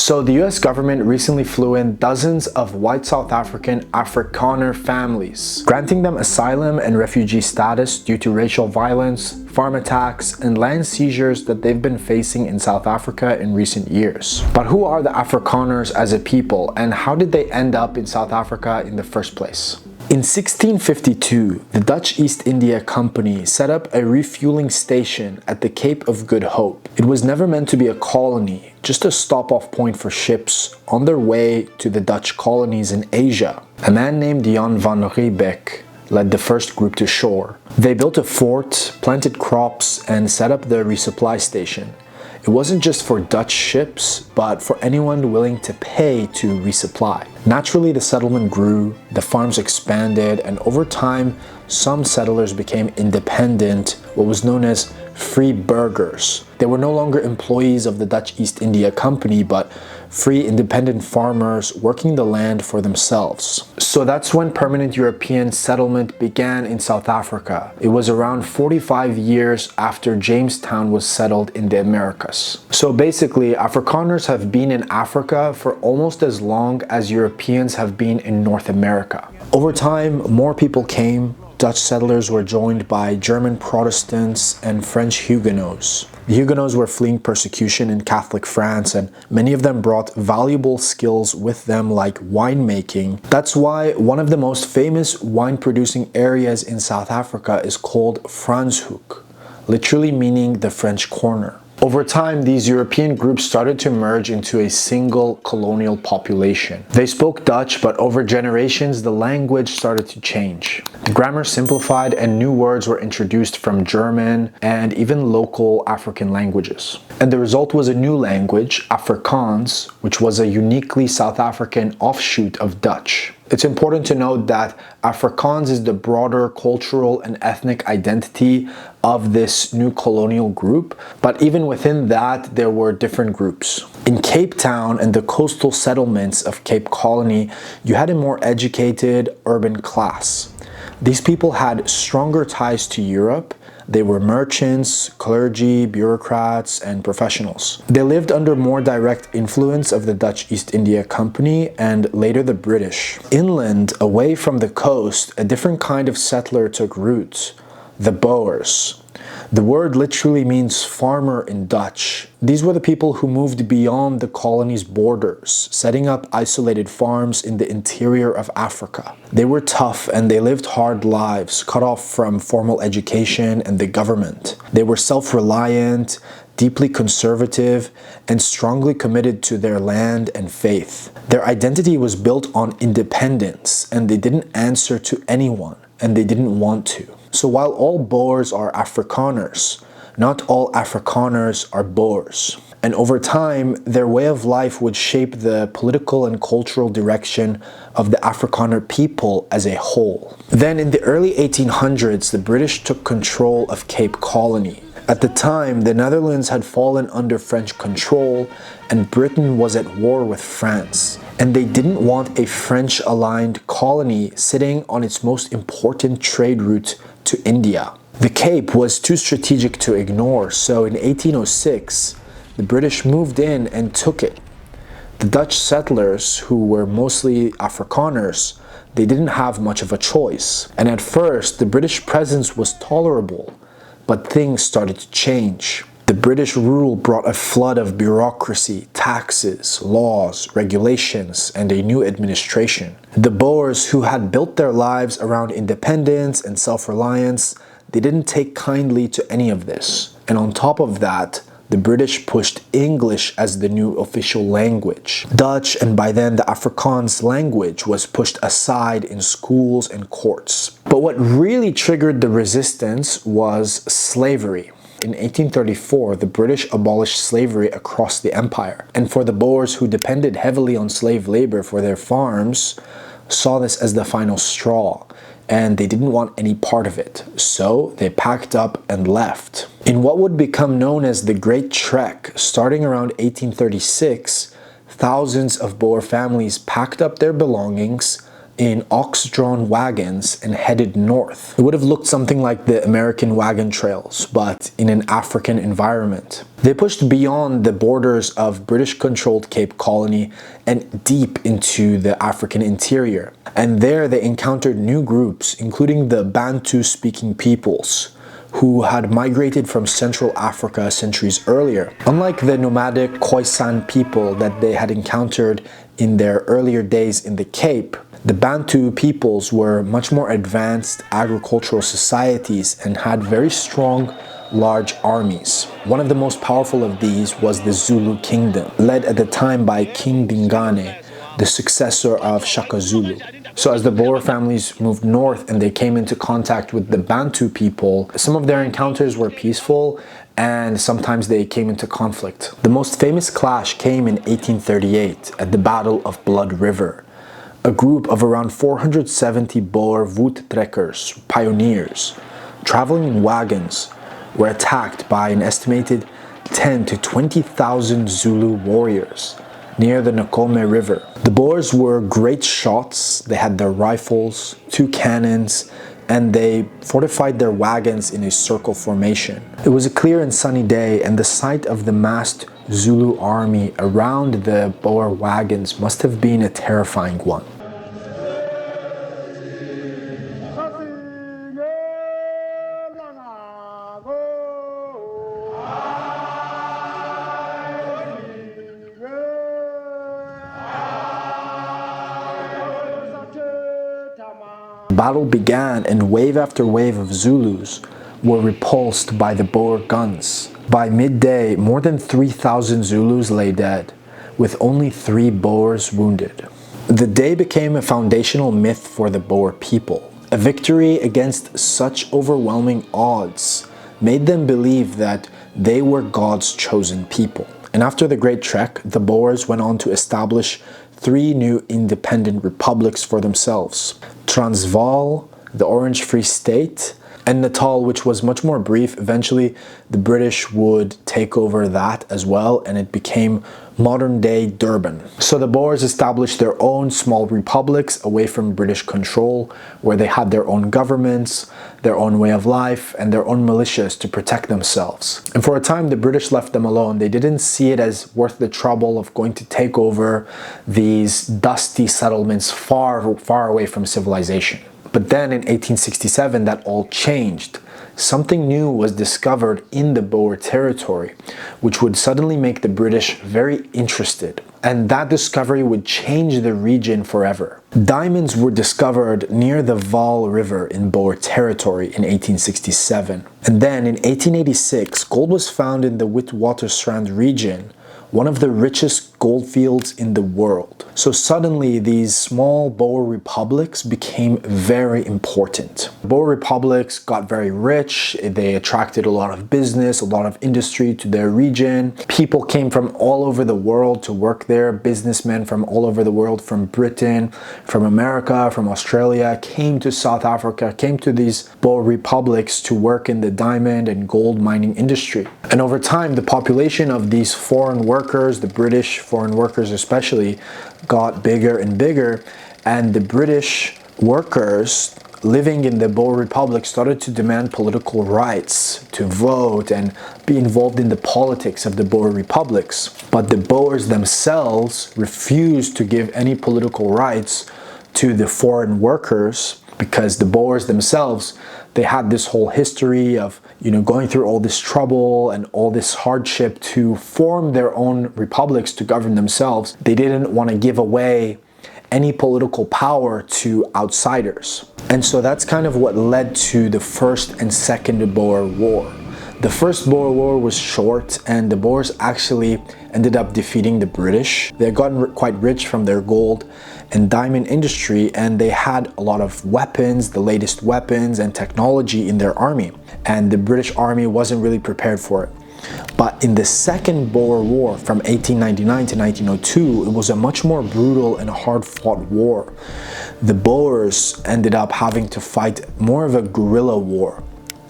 So the US government recently flew in dozens of white South African Afrikaner families, granting them asylum and refugee status due to racial violence, farm attacks, and land seizures that they've been facing in South Africa in recent years. But who are the Afrikaners as a people, and how did they end up in South Africa in the first place? In 1652, the Dutch East India Company set up a refueling station at the Cape of Good Hope. It was never meant to be a colony, just a stop-off point for ships on their way to the Dutch colonies in Asia. A man named Jan van Riebeeck led the first group to shore. They built a fort, planted crops, and set up the resupply station. It wasn't just for Dutch ships, but for anyone willing to pay to resupply. Naturally, the settlement grew, the farms expanded, and over time, some settlers became independent, what was known as free burghers. They were no longer employees of the Dutch East India Company, but free independent farmers working the land for themselves. So that's when permanent European settlement began in South Africa. It was around 45 years after Jamestown was settled in the Americas. So basically, Afrikaners have been in Africa for almost as long as Europeans have been in North America. Over time, more people came. Dutch settlers were joined by German Protestants and French Huguenots. The Huguenots were fleeing persecution in Catholic France, and many of them brought valuable skills with them like winemaking. That's why one of the most famous wine-producing areas in South Africa is called Franschhoek, literally meaning the French corner. Over time, these European groups started to merge into a single colonial population. They spoke Dutch, but over generations, the language started to change. The grammar simplified and new words were introduced from German and even local African languages. And the result was a new language, Afrikaans, which was a uniquely South African offshoot of Dutch. It's important to note that Afrikaans is the broader cultural and ethnic identity of this new colonial group, but even within that, there were different groups. In Cape Town and the coastal settlements of Cape Colony, you had a more educated urban class. These people had stronger ties to Europe. They were merchants, clergy, bureaucrats, and professionals. They lived under more direct influence of the Dutch East India Company and later the British. Inland, away from the coast, a different kind of settler took root: the Boers. The word literally means farmer in Dutch. These were the people who moved beyond the colony's borders, setting up isolated farms in the interior of Africa. They were tough and they lived hard lives, cut off from formal education and the government. They were self-reliant, deeply conservative, and strongly committed to their land and faith. Their identity was built on independence, and they didn't answer to anyone, and they didn't want to. So while all Boers are Afrikaners, not all Afrikaners are Boers. And over time, their way of life would shape the political and cultural direction of the Afrikaner people as a whole. Then in the early 1800s, the British took control of Cape Colony. At the time, the Netherlands had fallen under French control and Britain was at war with France. And they didn't want a French-aligned colony sitting on its most important trade route to India. The Cape was too strategic to ignore, so in 1806, the British moved in and took it. The Dutch settlers, who were mostly Afrikaners, they didn't have much of a choice. And at first, the British presence was tolerable, but things started to change. The British rule brought a flood of bureaucracy, taxes, laws, regulations, and a new administration. The Boers, who had built their lives around independence and self-reliance, they didn't take kindly to any of this. And on top of that, the British pushed English as the new official language. Dutch, and by then the Afrikaans language, was pushed aside in schools and courts. But what really triggered the resistance was slavery. In 1834, the British abolished slavery across the empire. And for the Boers, who depended heavily on slave labor for their farms, saw this as the final straw, and they didn't want any part of it. So they packed up and left. In what would become known as the Great Trek, starting around 1836, thousands of Boer families packed up their belongings, in ox-drawn wagons and headed north. It would have looked something like the American wagon trails, but in an African environment. They pushed beyond the borders of British-controlled Cape Colony and deep into the African interior. And there they encountered new groups, including the Bantu-speaking peoples, who had migrated from Central Africa centuries earlier. Unlike the nomadic Khoisan people that they had encountered in their earlier days in the Cape, the Bantu peoples were much more advanced agricultural societies and had very strong, large armies. One of the most powerful of these was the Zulu kingdom, led at the time by King Dingane, the successor of Shaka Zulu. So as the Boer families moved north and they came into contact with the Bantu people, some of their encounters were peaceful and sometimes they came into conflict. The most famous clash came in 1838 at the Battle of Blood River. A group of around 470 Boer voettrekkers, pioneers, traveling in wagons, were attacked by an estimated 10 to 20,000 Zulu warriors near the Nkome River. The Boers were great shots. They had their rifles, 2 cannons, and they fortified their wagons in a circle formation. It was a clear and sunny day, and the sight of the massed Zulu army around the Boer wagons must have been a terrifying one. Battle began and wave after wave of Zulus were repulsed by the Boer guns. By midday, more than 3,000 Zulus lay dead, with only 3 Boers wounded. The day became a foundational myth for the Boer people. A victory against such overwhelming odds made them believe that they were God's chosen people. And after the Great Trek, the Boers went on to establish 3 new independent republics for themselves: Transvaal, the Orange Free State, and Natal, which was much more brief. Eventually, the British would take over that as well, and it became modern-day Durban. So the Boers established their own small republics away from British control, where they had their own governments, their own way of life, and their own militias to protect themselves. And for a time, the British left them alone. They didn't see it as worth the trouble of going to take over these dusty settlements far, far away from civilization. But then in 1867, that all changed. Something new was discovered in the Boer territory, which would suddenly make the British very interested. And that discovery would change the region forever. Diamonds were discovered near the Vaal River in Boer territory in 1867. And then in 1886, gold was found in the Witwatersrand region, one of the richest gold fields in the world. So suddenly these small Boer republics became very important. Boer republics got very rich. They attracted a lot of business, a lot of industry to their region. People came from all over the world to work there. Businessmen from all over the world, from Britain, from America, from Australia, came to South Africa, came to these Boer republics to work in the diamond and gold mining industry. And over time, the population of these foreign workers, the British foreign workers especially, got bigger and bigger, and the British workers living in the Boer Republic started to demand political rights, to vote and be involved in the politics of the Boer Republics. But the Boers themselves refused to give any political rights to the foreign workers, because the Boers themselves, they had this whole history of, going through all this trouble and all this hardship to form their own republics to govern themselves. They didn't want to give away any political power to outsiders. And so that's kind of what led to the First and Second Boer War. The First Boer War was short, and the Boers actually ended up defeating the British. They had gotten quite rich from their gold and diamond industry, and they had a lot of weapons, the latest weapons and technology in their army. And the British army wasn't really prepared for it. But in the Second Boer War from 1899 to 1902, it was a much more brutal and hard-fought war. The Boers ended up having to fight more of a guerrilla war.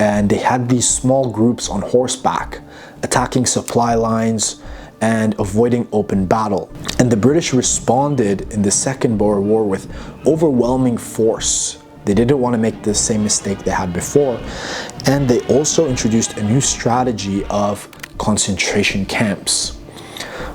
And they had these small groups on horseback attacking supply lines and avoiding open battle. And the British responded in the Second Boer War with overwhelming force. They didn't want to make the same mistake they had before, and they also introduced a new strategy of concentration camps,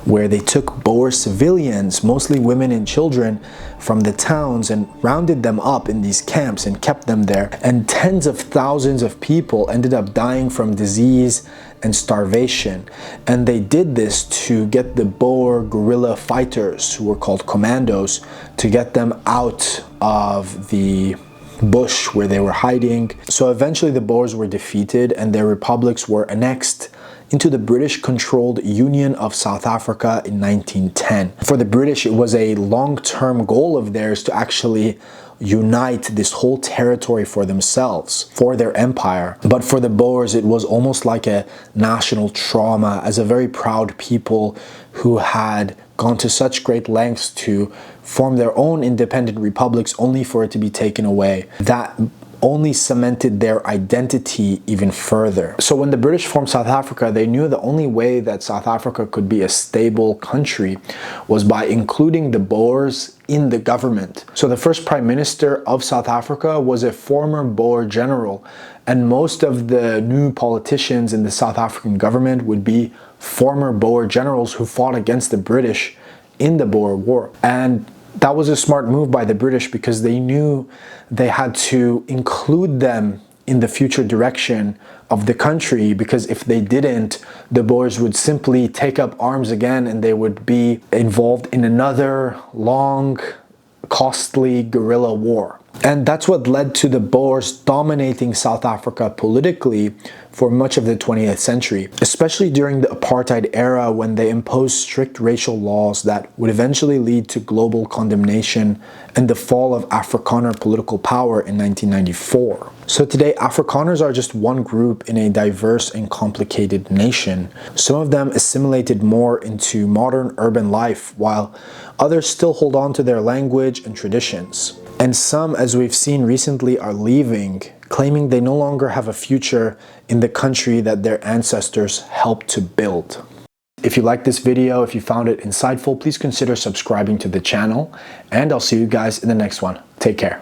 where they took Boer civilians, mostly women and children, from the towns and rounded them up in these camps and kept them there. And tens of thousands of people ended up dying from disease and starvation. And they did this to get the Boer guerrilla fighters, who were called commandos, to get them out of the bush where they were hiding. So eventually the Boers were defeated and their republics were annexed into the British-controlled Union of South Africa in 1910. For the British, it was a long-term goal of theirs to actually unite this whole territory for themselves, for their empire. But for the Boers, it was almost like a national trauma, as a very proud people who had gone to such great lengths to form their own independent republics only for it to be taken away. That only cemented their identity even further. So when the British formed South Africa, they knew the only way that South Africa could be a stable country was by including the Boers in the government. So the first Prime Minister of South Africa was a former Boer general, and most of the new politicians in the South African government would be former Boer generals who fought against the British in the Boer War. And that was a smart move by the British, because they knew they had to include them in the future direction of the country, because if they didn't, the Boers would simply take up arms again and they would be involved in another long, costly guerrilla war. And that's what led to the Boers dominating South Africa politically for much of the 20th century, especially during the apartheid era, when they imposed strict racial laws that would eventually lead to global condemnation and the fall of Afrikaner political power in 1994. So today, Afrikaners are just one group in a diverse and complicated nation. Some of them assimilated more into modern urban life, while others still hold on to their language and traditions. And some, as we've seen recently, are leaving, claiming they no longer have a future in the country that their ancestors helped to build. If you liked this video, if you found it insightful, please consider subscribing to the channel, and I'll see you guys in the next one. Take care.